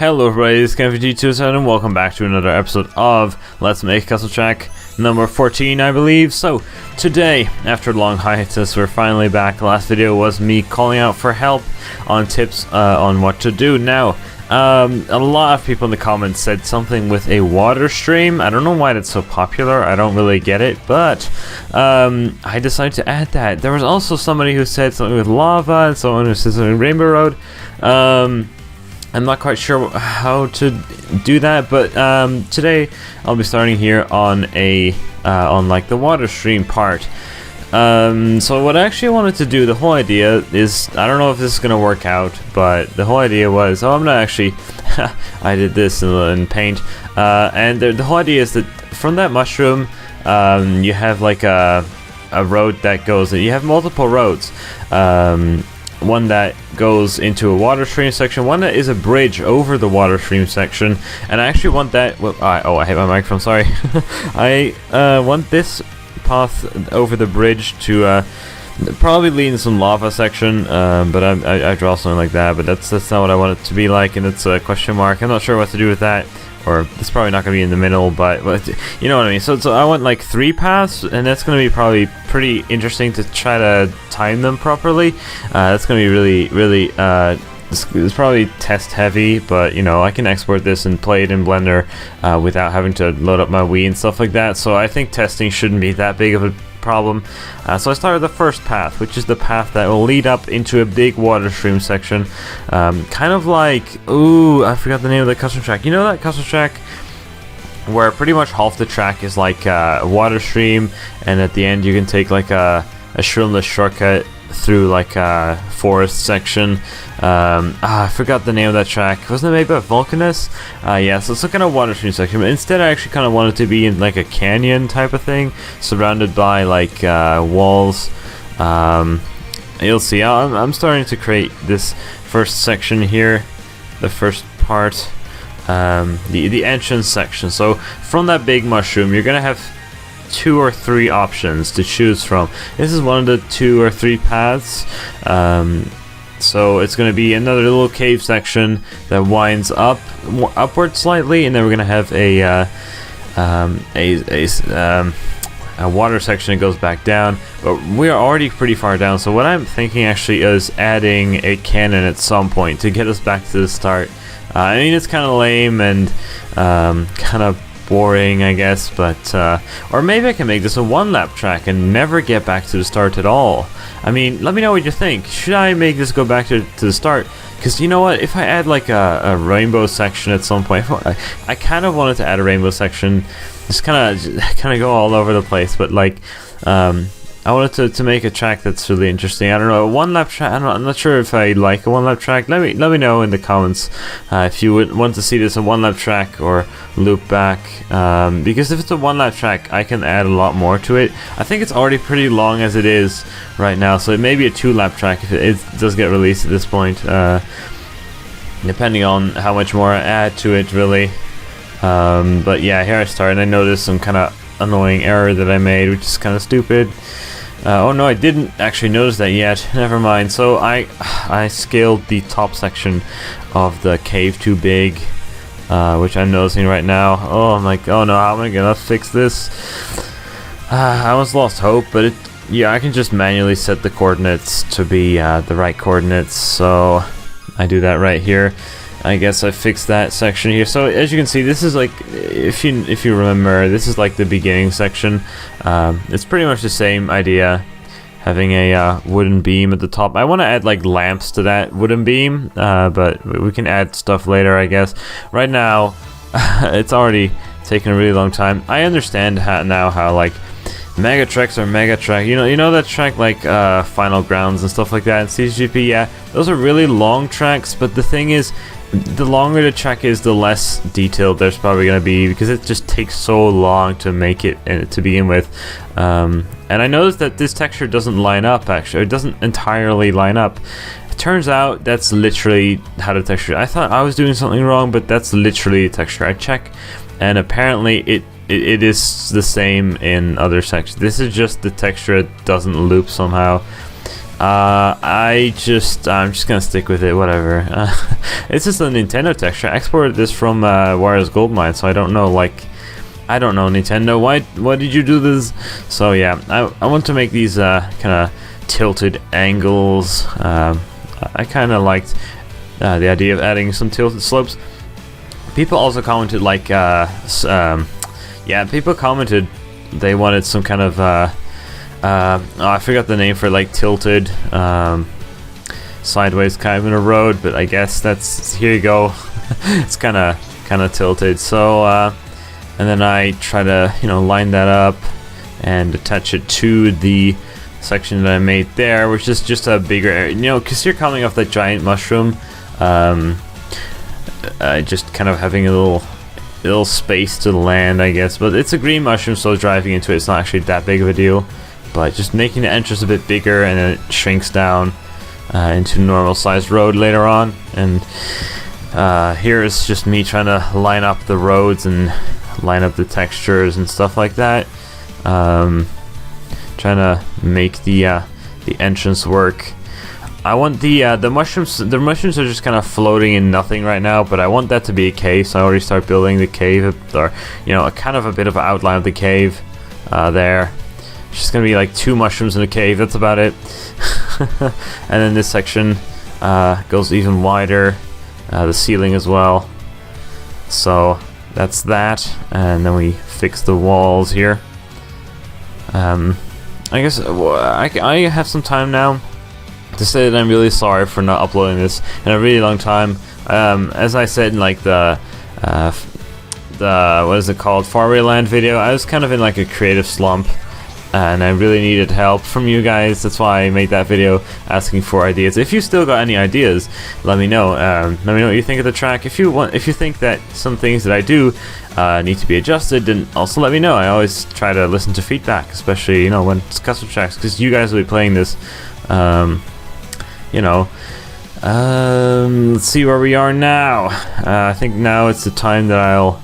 Hello everybody, this is MKWii and welcome back to another episode of Let's Make Custom Track number 14, I believe. So, today, after a long hiatus, we're finally back. The last video was me calling out for help on tips on what to do. Now, a lot of people in the comments said something with a water stream. I don't know why that's so popular, I don't really get it, but I decided to add that. There was also somebody who said something with lava, and someone who said something with Rainbow Road. I'm not quite sure how to do that, but today I'll be starting here on like the water stream part. So what I actually wanted to do, the whole idea is, I don't know if this is gonna work out, but the whole idea was, I'm gonna actually, I did this in Paint, and the whole idea is that from that mushroom, you have like a road that goes, you have multiple roads. One that goes into a water stream section, one that is a bridge over the water stream section, and I actually want that, I hit my microphone, sorry. I want this path over the bridge to probably lead in some lava section, but I draw something like that, but that's not what I want it to be like, and it's a question mark. I'm not sure what to do with that. Or it's probably not going to be in the middle, but you know what I mean. So I want like 3 paths, and that's going to be probably pretty interesting to try to time them properly. That's going to be really it's probably test heavy, but you know, I can export this and play it in Blender without having to load up my Wii and stuff like that. So I think testing shouldn't be that big of a problem. So I started the first path, which is the path that will lead up into a big water stream section, kind of like, ooh, I forgot the name of the custom track. You know that custom track where pretty much half the track is like a water stream, and at the end you can take like a shroomless shortcut through like a forest section. I forgot the name of that track. Wasn't it made by Vulcanus? Yeah, so it's a kind of water stream section, but instead I actually kind of wanted to be in like a canyon type of thing, surrounded by like walls. You'll see, I'm starting to create this first section here, the first part, the entrance section. So from that big mushroom, you're gonna have 2 or 3 options to choose from. This is one of the 2 or 3 paths. So it's going to be another little cave section that winds upward slightly, and then we're going to have a water section that goes back down. But we are already pretty far down, so what I'm thinking actually is adding a cannon at some point to get us back to the start. I mean, it's kind of lame and kind of boring, I guess, but or maybe I can make this a 1-lap track and never get back to the start at all. I mean, let me know what you think. Should I make this go back to the start? Because you know what, if I add like a rainbow section at some point, I kind of wanted to add a rainbow section, just kind of go all over the place, but like I wanted to make a track that's really interesting. I don't know, a 1-lap track. I'm not sure if I like a 1-lap track. Let me know in the comments if you would want to see this a 1-lap track or loop back. Because if it's a 1-lap track, I can add a lot more to it. I think it's already pretty long as it is right now, so it may be a 2-lap track if it does get released at this point. Depending on how much more I add to it, really. But yeah, here I start, and I noticed some kind of annoying error that I made, which is kind of stupid. Oh no, I didn't actually notice that yet. Never mind. So I scaled the top section of the cave too big, which I'm noticing right now. Oh, I'm like, oh no, how am I gonna fix this? I almost lost hope, but yeah, I can just manually set the coordinates to be the right coordinates. So I do that right here. I guess I fixed that section here. So as you can see, this is like, if you remember, this is like the beginning section. It's pretty much the same idea, having a wooden beam at the top. I want to add like lamps to that wooden beam, but we can add stuff later, I guess. Right now, it's already taken a really long time. I understand now how like mega tracks are mega track. You know that track like Final Grounds and stuff like that in CGP. Yeah, those are really long tracks. But the thing is, the longer the track is, the less detailed there's probably going to be, because it just takes so long to make it to begin with. And I noticed that this texture doesn't line up, actually. It doesn't entirely line up. It turns out that's literally how the texture... I thought I was doing something wrong, but that's literally the texture. I check, and apparently it is the same in other sections. This is just the texture, it doesn't loop somehow. I'm just gonna stick with it, whatever. It's just a Nintendo texture. I exported this from Warriors Goldmine, so I don't know, like, I don't know, Nintendo, why did you do this? So yeah, I want to make these kind of tilted angles. I kind of liked the idea of adding some tilted slopes. People also commented, like, yeah, people commented they wanted some kind of oh, I forgot the name for, like, tilted sideways kind of in a road, but I guess that's, here you go. It's kind of tilted. So and then I try to, you know, line that up and attach it to the section that I made there, which is just a bigger area, you know, because you're coming off that giant mushroom. Just kind of having a little space to land, I guess. But it's a green mushroom, so driving into it's not actually that big of a deal. But just making the entrance a bit bigger, and then it shrinks down into normal sized road later on. And here is just me trying to line up the roads and line up the textures and stuff like that. Trying to make the entrance work. I want the mushrooms. The mushrooms are just kind of floating in nothing right now, but I want that to be a cave. So I already start building the cave, or, you know, kind of a bit of an outline of the cave there. It's just gonna be like 2 mushrooms in a cave. That's about it. And then this section goes even wider. The ceiling as well. So that's that. And then we fix the walls here. I guess I have some time now to say that I'm really sorry for not uploading this in a really long time. As I said in, like, the what is it called, Faraway Land video, I was kind of in, like, a creative slump, and I really needed help from you guys. That's why I made that video asking for ideas. If you still got any ideas, let me know. Let me know what you think of the track. If you think that some things that I do need to be adjusted, then also let me know. I always try to listen to feedback, especially, you know, when it's custom tracks, because you guys will be playing this. You know, let's see where we are now. I think now it's the time that I'll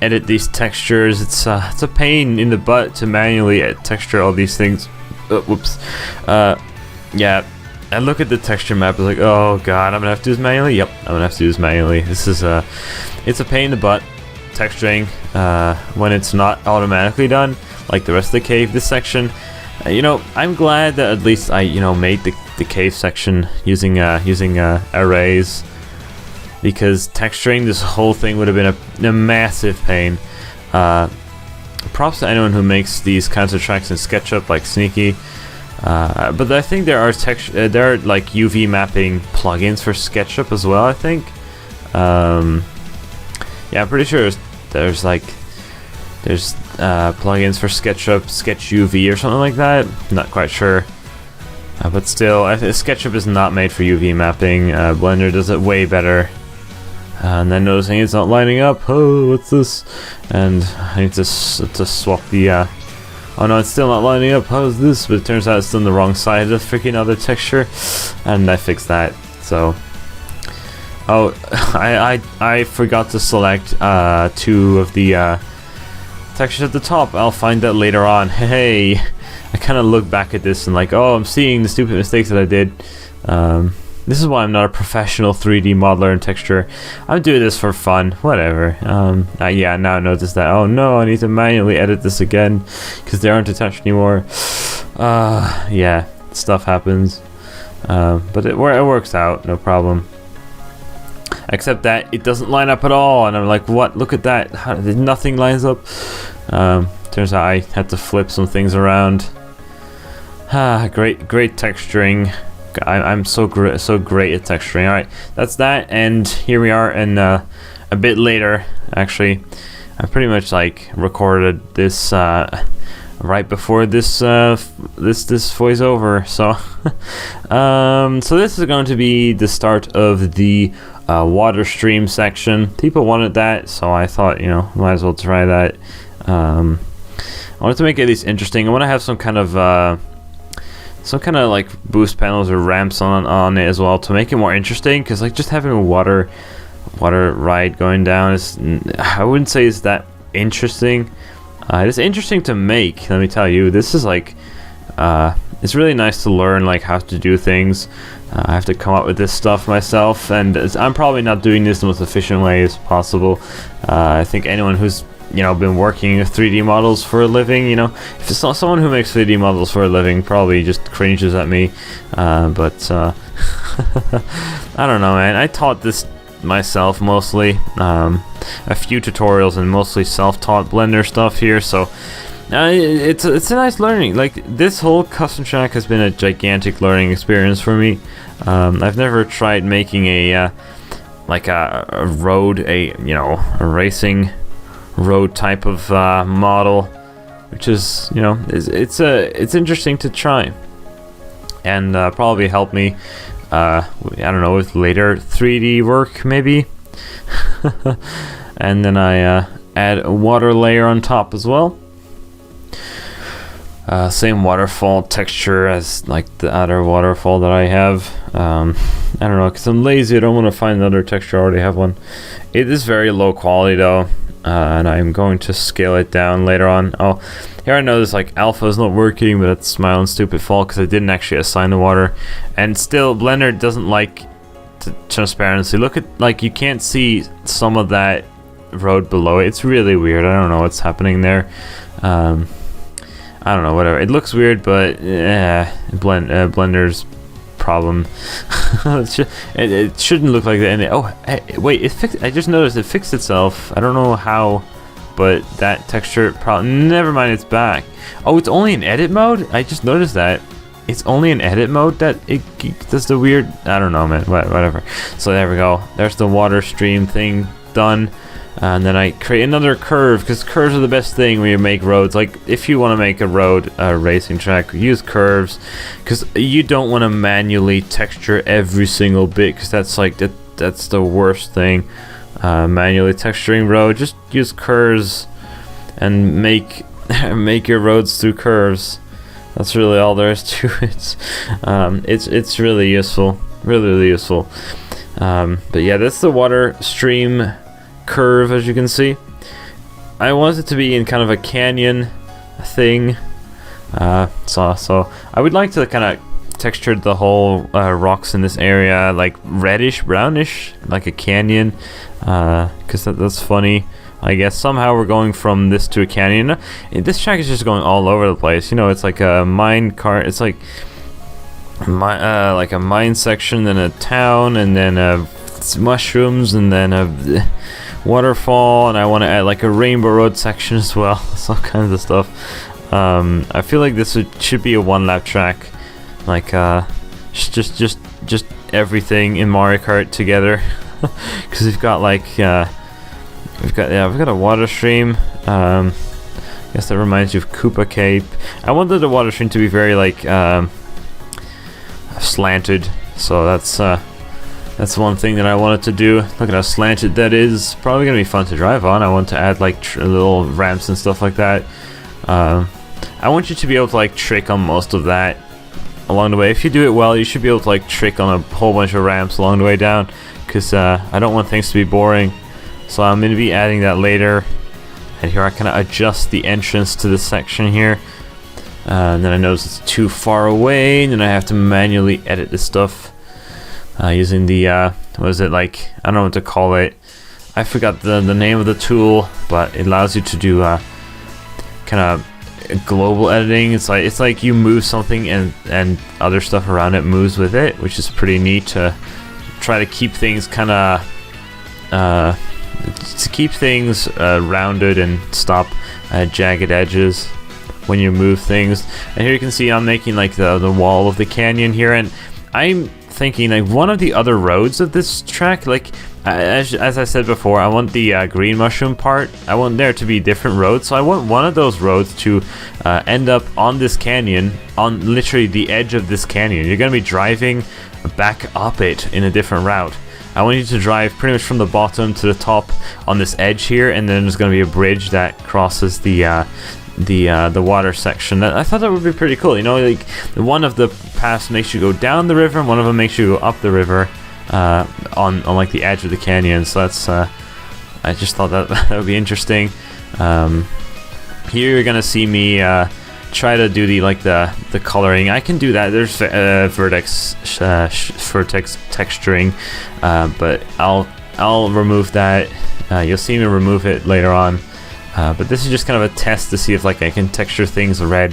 edit these textures. It's a pain in the butt to manually texture all these things. Whoops. Yeah, I look at the texture map, it's like, oh god, I'm gonna have to do this manually. Yep, I'm gonna have to do this manually. This is it's a pain in the butt texturing when it's not automatically done, like the rest of the cave. This section, you know, I'm glad that at least I, you know, made the cave section using arrays, because texturing this whole thing would have been a massive pain. Props to anyone who makes these kinds of tracks in SketchUp, like Sneaky. But I think there are like UV mapping plugins for SketchUp as well, I think. Yeah, I'm pretty sure there's plugins for SketchUp, Sketch UV or something like that. Not quite sure. But still, SketchUp is not made for UV mapping. Blender does it way better. And then noticing it's not lining up. Oh, what's this? And I need to swap the... oh no, it's still not lining up. How's this? But it turns out it's on the wrong side of the freaking other texture. And I fixed that. So... oh, I forgot to select 2 of the textures at the top. I'll find that later on. Hey, I kind of look back at this and like, oh, I'm seeing the stupid mistakes that I did. This is why I'm not a professional 3D modeler and texturer. I'm doing this for fun, whatever. Yeah, now I notice that, oh no, I need to manually edit this again because they aren't attached anymore. Yeah, stuff happens. But it works out, no problem. Except that it doesn't line up at all, and I'm like, what? Look at that. Nothing lines up. Turns out I had to flip some things around. Great texturing. I'm so great at texturing. All right, that's that, and here we are. And a bit later, actually, I pretty much like recorded this right before this voiceover. So, so this is going to be the start of the water stream section. People wanted that, so I thought, you know, might as well try that. I wanted to make it at least interesting. I want to have some kind of like boost panels or ramps on it as well to make it more interesting. Because like just having a water ride going down is, I wouldn't say it's that interesting. It's interesting to make. Let me tell you, this is like it's really nice to learn like how to do things. I have to come up with this stuff myself, and I'm probably not doing this the most efficient way as possible. I think anyone who's been working with 3D models for a living, if it's not someone who makes 3D models for a living, probably just cringes at me. But I don't know, man. I taught this myself mostly. A few tutorials and mostly self-taught Blender stuff here, so it's a nice learning. Like, this whole custom track has been a gigantic learning experience for me. I've never tried making a road, a racing road type of model, which is it's interesting to try, and probably help me I don't know, with later 3D work maybe. And then I add a water layer on top as well. Same waterfall texture as like the other waterfall that I have. I don't know, because I'm lazy, I don't want to find another texture, I already have one. It is very low quality though, and I'm going to scale it down later on. Oh, here I notice like alpha is not working, but that's my own stupid fault because I didn't actually assign the water. And still, Blender doesn't like transparency. Look at, like, you can't see some of that road below it. It's really weird. I don't know what's happening there. I don't know, whatever. It looks weird, but Blender's problem. it shouldn't look like that. And oh, hey, wait, it fixed. I just noticed it fixed itself. I don't know how, but that texture never mind, it's back. Oh, it's only in edit mode? I just noticed that. It's only in edit mode that it does the weird. I don't know, man. Whatever. So there we go. There's the water stream thing done. And then I create another curve, because curves are the best thing when you make roads. Like, if you want to make a road racing track, use curves, because you don't want to manually texture every single bit, because that's like that's the worst thing. Manually texturing road, just use curves and make your roads through curves. That's really all there is to it. It's really useful, really useful. But yeah, that's the water stream curve, as you can see. I want it to be in kind of a canyon thing. So I would like to kind of texture the whole rocks in this area like reddish, brownish, like a canyon, because that's funny. I guess somehow we're going from this to a canyon. This track is just going all over the place. It's like a mine cart. It's like a mine section, then a town, and then mushrooms, and then a waterfall, and I want to add like a rainbow road section as well. It's all kinds of stuff. I feel like this should be a one-lap track, like just everything in Mario Kart together, because we've got like we've got a water stream. I guess that reminds you of Koopa Cape. I wanted the water stream to be very like slanted, so that's one thing that I wanted to do. Look at how slanted that is. Probably gonna be fun to drive on. I want to add like little ramps and stuff like that. I want you to be able to like trick on most of that along the way. If you do it well, you should be able to like trick on a whole bunch of ramps along the way down, because I don't want things to be boring. So I'm gonna be adding that later. And here I kind of adjust the entrance to this section here. And then I notice it's too far away, and then I have to manually edit this stuff. Using the, what is it, like, I don't know what to call it. I forgot the name of the tool, but it allows you to do kind of global editing. It's like you move something and other stuff around it moves with it, which is pretty neat to try to keep things kind of, rounded and stop jagged edges when you move things. And here you can see I'm making like the wall of the canyon here, and I'm thinking like one of the other roads of this track, like as I said before, I want the green mushroom part, I want there to be different roads, so I want one of those roads to end up on this canyon, on literally the edge of this canyon. You're going to be driving back up it in a different route. I want you to drive pretty much from the bottom to the top on this edge here, and then there's going to be a bridge that crosses the water section. I thought that would be pretty cool. Like one of the paths makes you go down the river, and one of them makes you go up the river on like the edge of the canyon. So that's I just thought that would be interesting. Here you're gonna see me try to do the coloring. I can do that. There's vertex texturing, but I'll remove that. You'll see me remove it later on. But this is just kind of a test to see if like I can texture things red,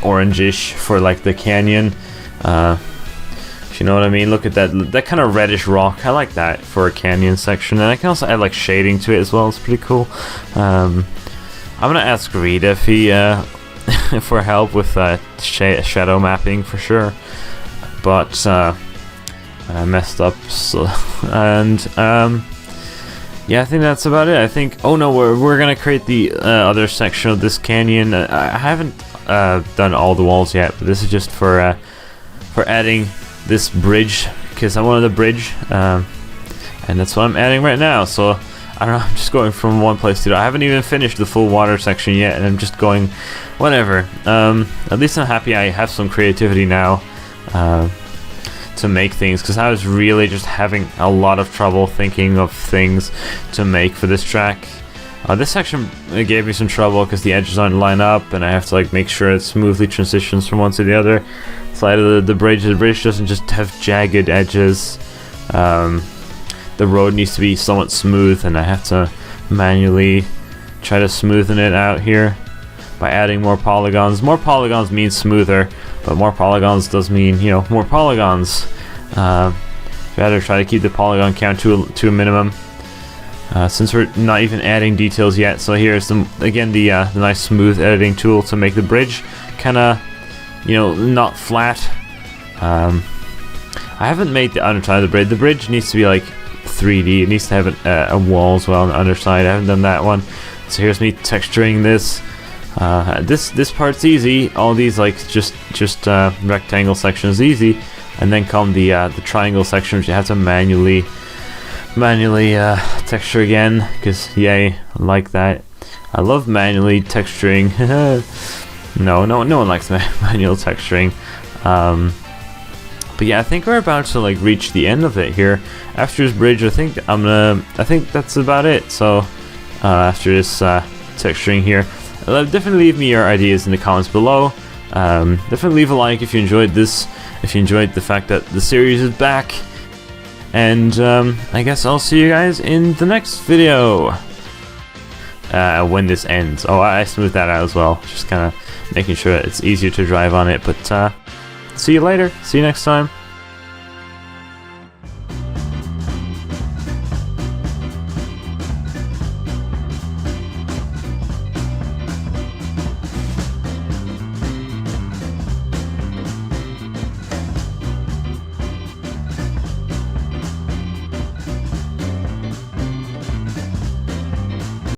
orangish for like the canyon. If you know what I mean. Look at that kind of reddish rock. I like that for a canyon section, and I can also add like shading to it as well. It's pretty cool. I'm gonna ask Reed if he for help with shadow mapping for sure, but I messed up. So, and yeah, I think that's about it. I think. Oh no, we're gonna create the other section of this canyon. I haven't done all the walls yet, but this is just for adding this bridge, because I wanted a bridge, and that's what I'm adding right now. So I don't know, I'm just going from one place to the other. I haven't even finished the full water section yet, and I'm just going whatever. At least I'm happy I have some creativity now to make things, because I was really just having a lot of trouble thinking of things to make for this track. This section gave me some trouble because the edges aren't lined up, and I have to like make sure it smoothly transitions from one to the other side of the bridge. The bridge doesn't just have jagged edges. The road needs to be somewhat smooth, and I have to manually try to smoothen it out here by adding more polygons. More polygons means smoother, but more polygons does mean, you know, more polygons. Rather try to keep the polygon count to a minimum. Since we're not even adding details yet, so here's again the nice smooth editing tool to make the bridge kind of, you know, not flat. I haven't made the underside of the bridge. The bridge needs to be like 3D. It needs to have a wall as well on the underside. I haven't done that one. So here's me texturing this. This part's easy. All these like just rectangle sections easy, and then come the triangle section, which you have to manually texture again, because yay, I like that. I love manually texturing. no one likes manual texturing. But yeah, I think we're about to like reach the end of it here. After this bridge, I think that's about it. So after this texturing here, definitely leave me your ideas in the comments below. Definitely leave a like if you enjoyed this, if you enjoyed the fact that the series is back. And I guess I'll see you guys in the next video when this ends. Oh, I smoothed that out as well, just kind of making sure it's easier to drive on it. But see you later. See you next time.